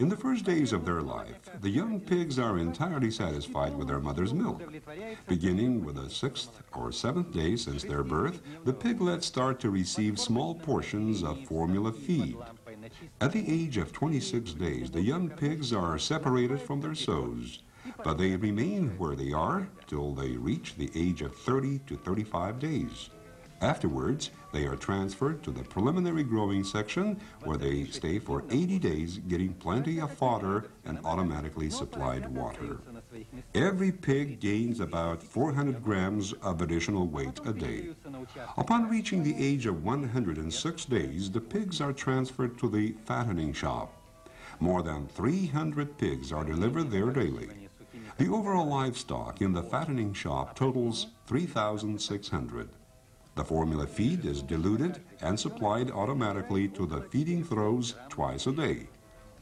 In the first days of their life, the young pigs are entirely satisfied with their mother's milk. Beginning with the 6th or 7th day since their birth, the piglets start to receive small portions of formula feed. At the age of 26 days, the young pigs are separated from their sows, but they remain where they are till they reach the age of 30 to 35 days. Afterwards, they are transferred to the preliminary growing section where they stay for 80 days getting plenty of fodder and automatically supplied water. Every pig gains about 400 grams of additional weight a day. Upon reaching the age of 106 days, the pigs are transferred to the fattening shop. More than 300 pigs are delivered there daily. The overall livestock in the fattening shop totals 3,600. The formula feed is diluted and supplied automatically to the feeding throws twice a day.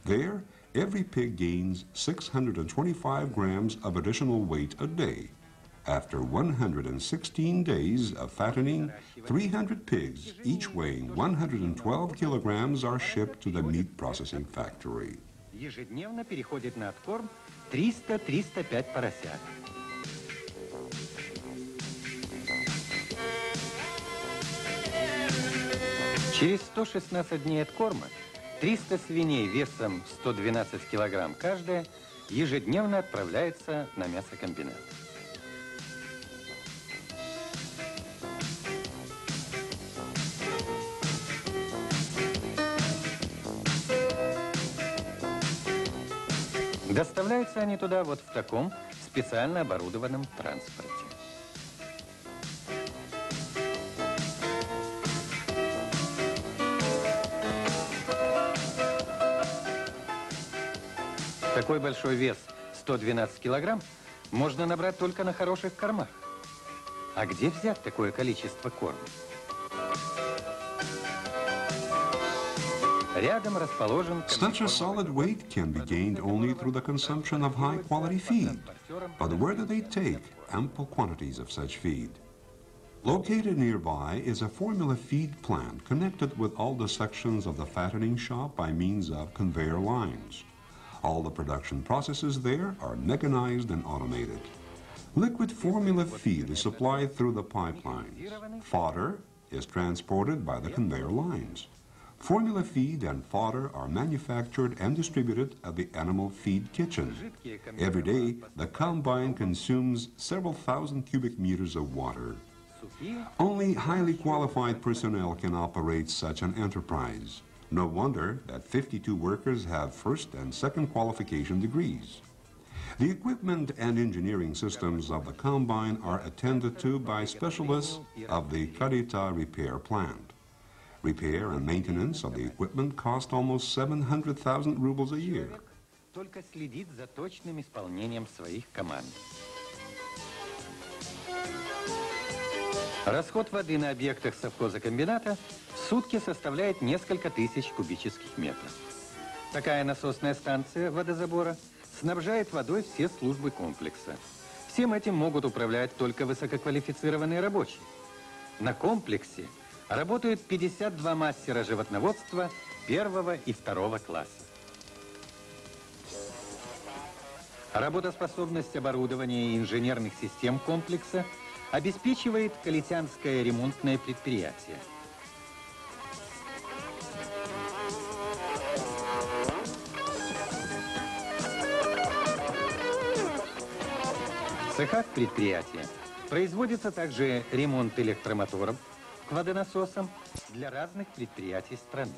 There, every pig gains 625 grams of additional weight a day. After 116 days of fattening, 300 pigs, each weighing 112 kilograms, are shipped to the meat processing factory. Ежедневно переходит на откорм 300-305 поросят. Через 116 дней откорма 300 свиней весом 112 килограмм каждая ежедневно отправляется на мясокомбинат. Доставляются они туда вот в таком специально оборудованном транспорте. Такой большой вес 112 килограмм можно набрать только на хороших кормах. А где взять такое количество корма? Рядом расположен... Such a solid weight can be gained only through the consumption of high-quality feed. But where do they take ample quantities of such feed? Located nearby is a formula feed plant connected with all the sections of the fattening shop by means of conveyor lines. All the production processes there are mechanized and automated. Liquid formula feed is supplied through the pipelines. Fodder is transported by the conveyor lines. Formula feed and fodder are manufactured and distributed at the animal feed kitchen. Every day, the combine consumes several thousand cubic meters of water. Only highly qualified personnel can operate such an enterprise. No wonder that 52 workers have first and second qualification degrees. The equipment and engineering systems of the combine are attended to by specialists of the Kalita repair plant. Repair and maintenance of the equipment cost almost 700,000 rubles a year. Только следит за точным исполнением своих команд. Расход воды на объектах совхоза-комбината в сутки составляет несколько тысяч кубических метров. Такая насосная станция водозабора снабжает водой все службы комплекса. Всем этим могут управлять только высококвалифицированные рабочие. На комплексе работают 52 мастера животноводства первого и второго класса. Работоспособность оборудования и инженерных систем комплекса обеспечивает Калитянское ремонтное предприятие. В цехах предприятия производится также ремонт электромоторов к водонасосам для разных предприятий страны.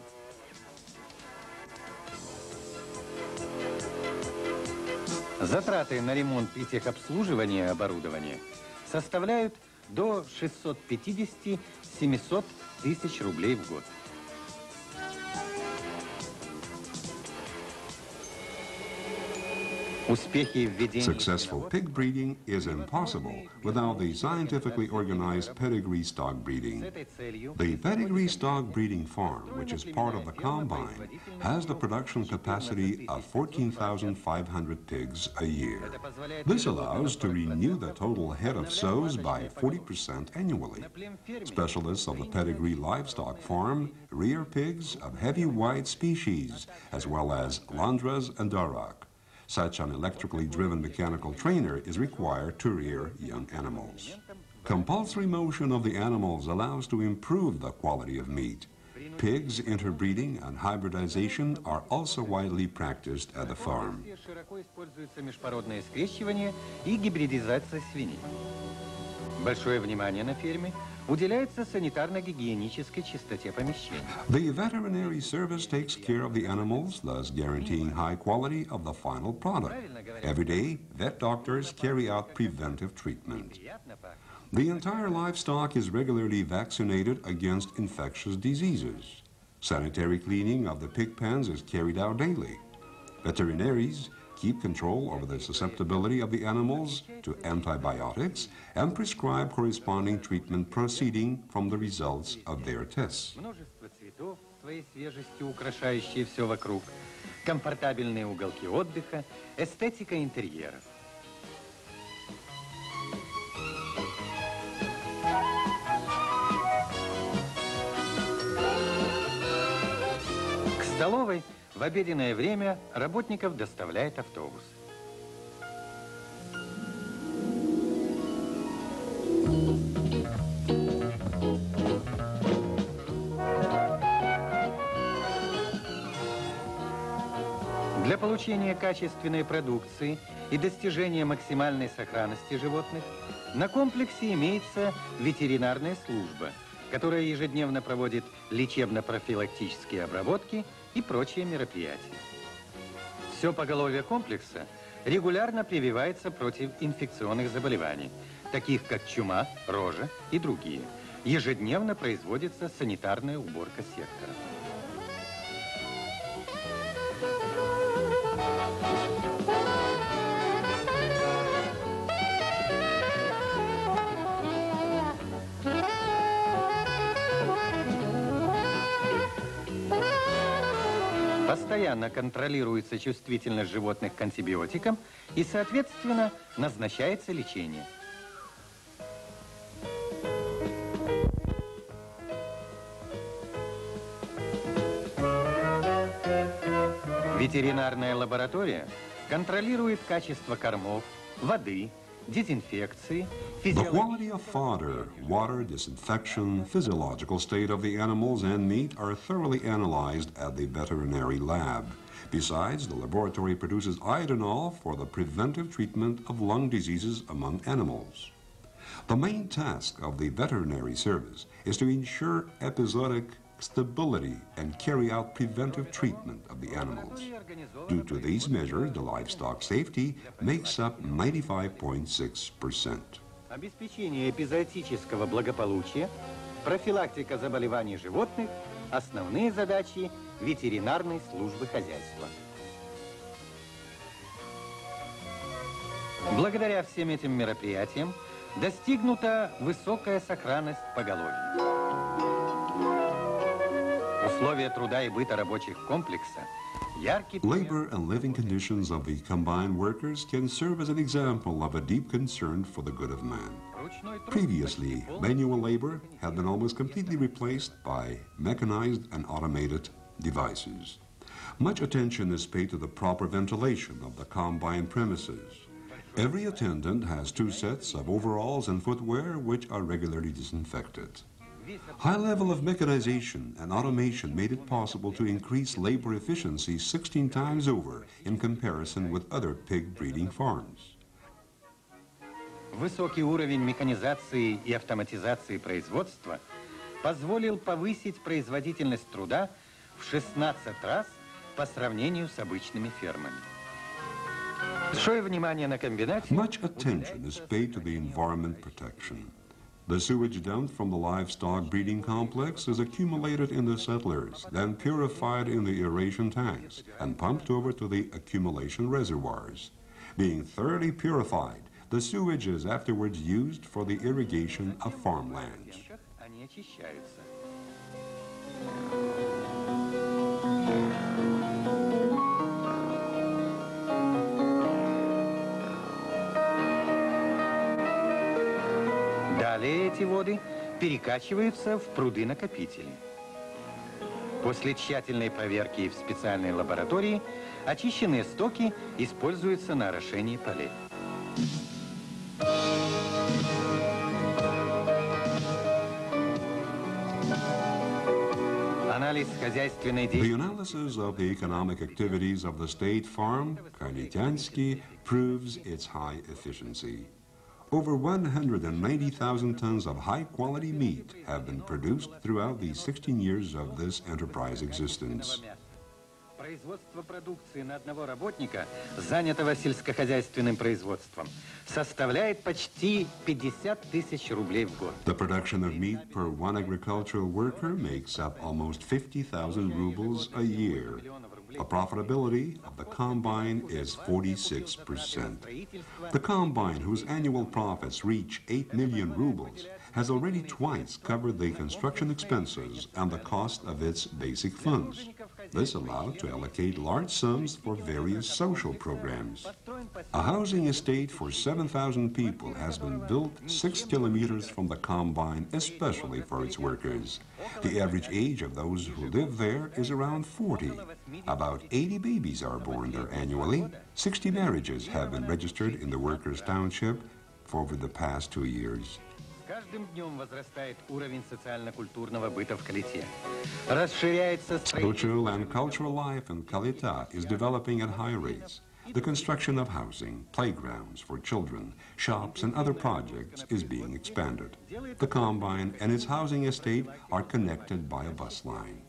Затраты на ремонт и техобслуживание оборудования составляют до 650-700 тысяч рублей в год. Successful pig breeding is impossible without the scientifically organized pedigree stock breeding. The pedigree stock breeding farm, which is part of the combine, has the production capacity of 14,500 pigs a year. This allows to renew the total head of sows by 40% annually. Specialists of the pedigree livestock farm rear pigs of heavy white species, as well as Landras and Darak. Such an electrically driven mechanical trainer is required to rear young animals. Compulsory motion of the animals allows to improve the quality of meat. Pigs interbreeding and hybridization are also widely practiced at the farm. Большое внимание на ферме уделяется санитарно-гигиенической чистоте помещений. The veterinary service takes care of the animals, thus guaranteeing high quality of the final product. Every day, vet doctors carry out preventive treatment. The entire livestock is regularly vaccinated against infectious diseases. Sanitary cleaning of the pig pens is carried out daily. Veterinaries keep control over the susceptibility of the animals to antibiotics and prescribe corresponding treatment proceeding from the results of their tests. Множество цветов своей свежестью украшающие все вокруг, комфортабельные уголки отдыха, эстетика интерьеров. К столовой в обеденное время работников доставляет автобус. Для получения качественной продукции и достижения максимальной сохранности животных на комплексе имеется ветеринарная служба, которая ежедневно проводит лечебно-профилактические обработки и прочие мероприятия. Все поголовье комплекса регулярно прививается против инфекционных заболеваний, таких как чума, рожа и другие. Ежедневно производится санитарная уборка сектора. Постоянно контролируется чувствительность животных к антибиотикам и, соответственно, назначается лечение. Ветеринарная лаборатория контролирует качество кормов, воды, дезинфекции, The quality of fodder, water, disinfection, physiological state of the animals and meat are thoroughly analyzed at the veterinary lab. Besides, the laboratory produces iodinol for the preventive treatment of lung diseases among animals. The main task of the veterinary service is to ensure episodic stability and carry out preventive treatment of the animals. Due to these measures, the livestock safety makes up 95.6%. Обеспечение эпизоотического благополучия, профилактика заболеваний животных – основные задачи ветеринарной службы хозяйства. Благодаря всем этим мероприятиям достигнута высокая сохранность поголовья. Условия труда и быта рабочих комплекса Labor and living conditions of the combined workers can serve as an example of a deep concern for the good of man. Previously, manual labor had been almost completely replaced by mechanized and automated devices. Much attention is paid to the proper ventilation of the combine premises. Every attendant has 2 sets of overalls and footwear which are regularly disinfected. High level of mechanization and automation made it possible to increase labor efficiency 16 times over in comparison with other pig breeding farms. Высокий уровень механизации и автоматизации производства позволил повысить производительность труда в 16 раз по сравнению с обычными фермами. Большое внимание на комбинате. Much attention is paid to the environment protection. The sewage dumped from the livestock breeding complex is accumulated in the settlers, then purified in the aeration tanks and pumped over to the accumulation reservoirs. Being thoroughly purified, the sewage is afterwards used for the irrigation of farmlands. Они очищаются. Далее эти воды перекачиваются в пруды-накопители. После тщательной проверки в специальной лаборатории очищенные стоки используются на орошении полей. Анализ хозяйственной The деятельности. analysis of the economic activities of the state farm, Kalitянский, proves its high efficiency. Over 190,000 tons of high-quality meat have been produced throughout the 16 years of this enterprise existence. Производство продукции на одного работника, занятого сельскохозяйственным производством, составляет почти 50 тысяч рублей в год. The production of meat per one agricultural worker makes up almost 50,000 rubles a year. The profitability of the combine is 46%. The combine, whose annual profits reach 8 million rubles, has already twice covered the construction expenses and the cost of its basic funds. This allowed to allocate large sums for various social programs. A housing estate for 7,000 people has been built 6 kilometers from the combine, especially for its workers. The average age of those who live there is around 40. About 80 babies are born there annually. 60 marriages have been registered in the workers' township for over the past 2 years. С каждым днем возрастает уровень социально-культурного быта в Калите. Расширяется Social and cultural life in Kalita is developing at high rates. The construction of housing, playgrounds for children, shops, and other projects is being expanded. The combine and its housing estate are connected by a bus line.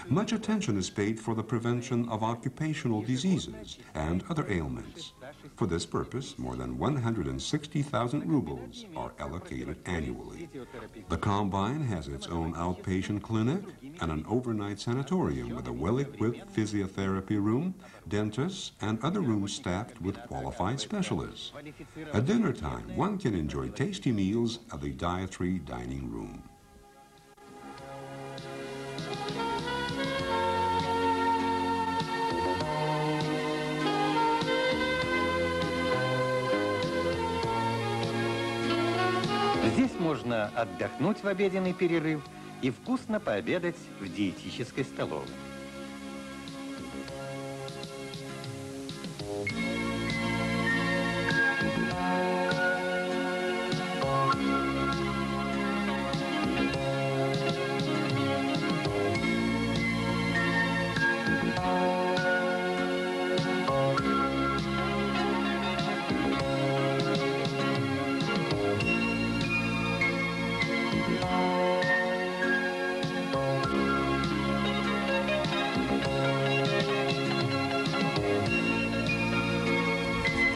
Much attention is paid for the prevention of occupational diseases and other ailments. For this purpose, more than 160,000 rubles are allocated annually. The combine has its own outpatient clinic and an overnight sanatorium with a well-equipped physiotherapy room, dentists, and other rooms staffed with qualified specialists. At dinner time, one can enjoy tasty meals at the dietary dining room. Здесь можно отдохнуть в обеденный перерыв и вкусно пообедать в диетической столовой.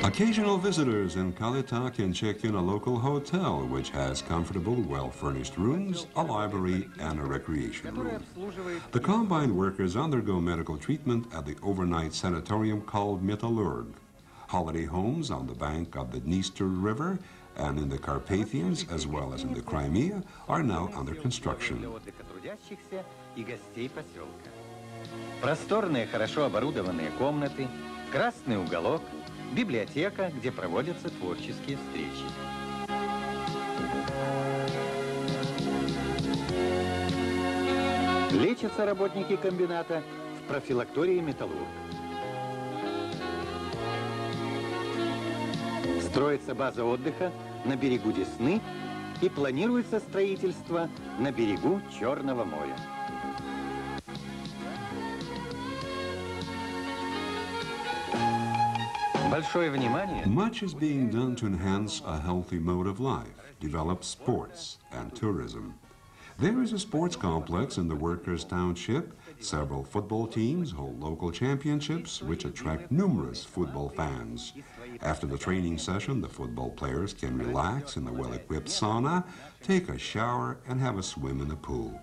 Occasional visitors in Kalita can check in a local hotel which has comfortable, well-furnished rooms, a library, and a recreation room. The combine workers undergo medical treatment at the overnight sanatorium called Metallurg. Holiday homes on the bank of the Dniester River and in the Carpathians, as well as in the Crimea, are now under construction. Просторные, хорошо оборудованные комнаты, красный уголок, библиотека, где проводятся творческие встречи. Лечатся работники комбината в профилактории «Металлург». Строится база отдыха на берегу Десны и планируется строительство на берегу Черного моря. Much is being done to enhance a healthy mode of life, develop sports and tourism. There is a sports complex in the workers' township. Several football teams hold local championships, which attract numerous football fans. After the training session, the football players can relax in the well-equipped sauna, take a shower, and have a swim in the pool.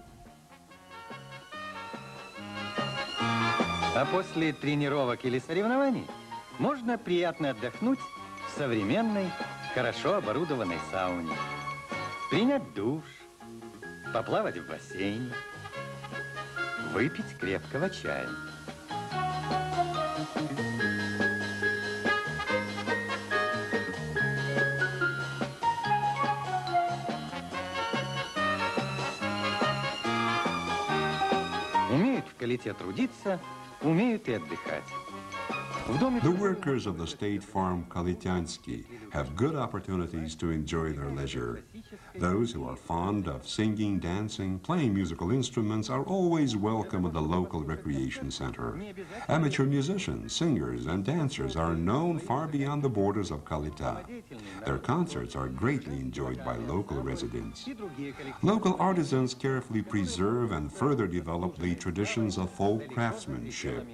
А после тренировок или соревнований можно приятно отдохнуть в современной, хорошо оборудованной сауне, принять душ, поплавать в бассейне, выпить крепкого чая. Умеют в Калите трудиться, умеют и отдыхать. The workers of the state farm Kalitянский have good opportunities to enjoy their leisure. Those who are fond of singing, dancing, playing musical instruments are always welcome at the local recreation center. Amateur musicians, singers, and dancers are known far beyond the borders of Калита. Their concerts are greatly enjoyed by local residents. Local artisans carefully preserve and further develop the traditions of folk craftsmanship.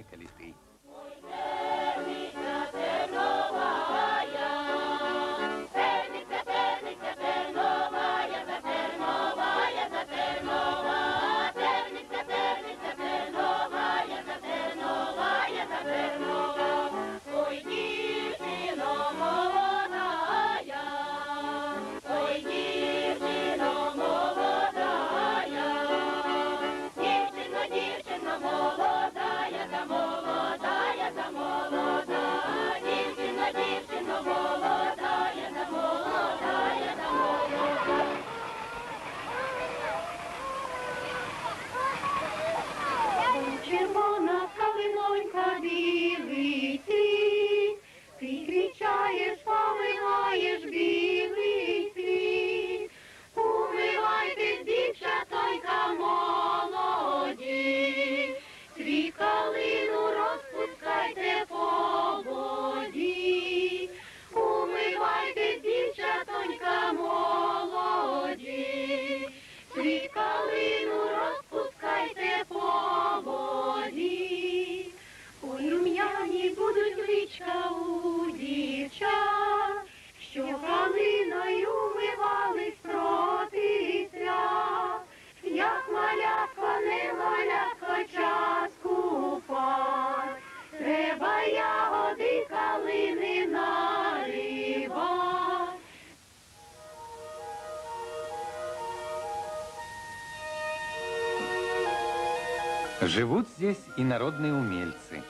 Червона калинонька білий цвіт, ти кричаєш, поминаєш білий світ. Умивайтесь, дівчатонька молоді, свій калину розпускайте по воді. Умивайтесь, дівчатонька молоді, свій калину розпускайте по воді. Ой, рум'яні будуть личка у дівчат, що калиною вмивались проти свят. Як малятко, не малятко, час купать, треба ягоди калини наривать. Живут здесь и народные умельцы,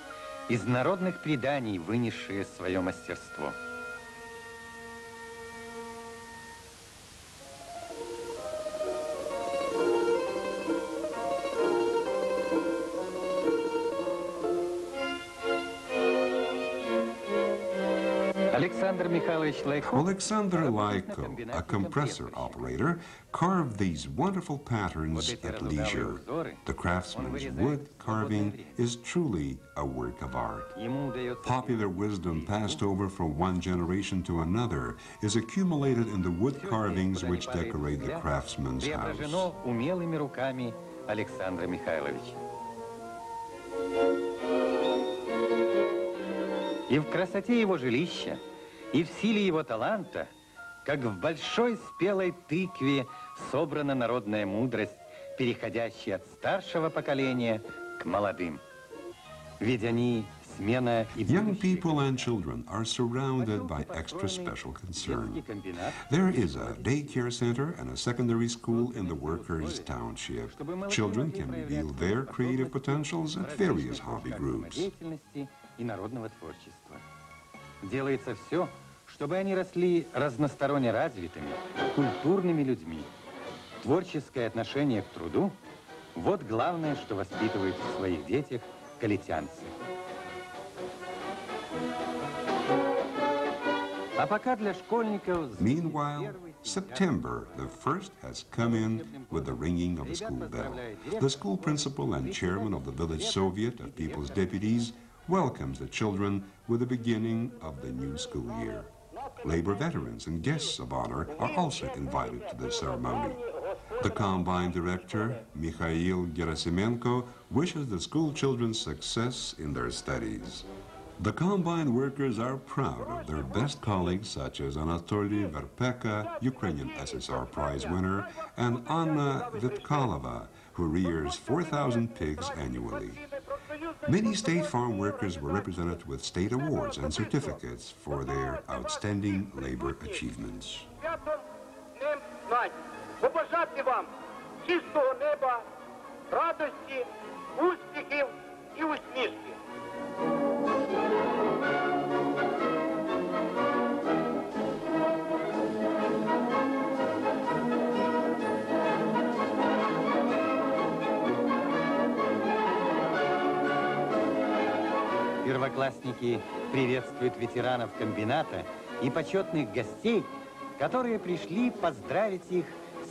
из народных преданий вынесшие свое мастерство. Alexander Laiko, a compressor operator, carved these wonderful patterns at leisure. The craftsman's wood carving is truly a work of art. Popular wisdom passed over from one generation to another is accumulated in the wood carvings which decorate the craftsman's house. Умелыми руками Александра Михайловича. И в красоте его жилища, и в силе его таланта, как в большой спелой тыкве, собрана народная мудрость, переходящая от старшего поколения к молодым. Ведь они смена и Young people and children are surrounded by extra special concern. There is a daycare center and a secondary school in the workers' township. Children can reveal their creative potentials at various hobby groups. И народного творчества. Делается все, чтобы они росли разносторонне развитыми, культурными людьми. Творческое отношение к труду – вот главное, что воспитывают в своих детях калитянцы. А пока для школьников... Meanwhile, September the 1st has come in with the ringing of the school bell. The school principal and chairman of the village Soviet of People's Deputies welcomes the children with the beginning of the new school year. Labor veterans and guests of honor are also invited to the ceremony. The Combine director, Mikhail Gerasimenko, wishes the school children success in their studies. The Combine workers are proud of their best colleagues such as Anatoly Verpeka, Ukrainian SSR Prize winner, and Anna Vitkalova, who rears 4,000 pigs annually. Many state farm workers were represented with state awards and certificates for their outstanding labor achievements. Побажати вам чистого неба, радості, успіхів і усмішки. Первоклассники приветствуют ветеранов комбината и почетных гостей, которые пришли поздравить их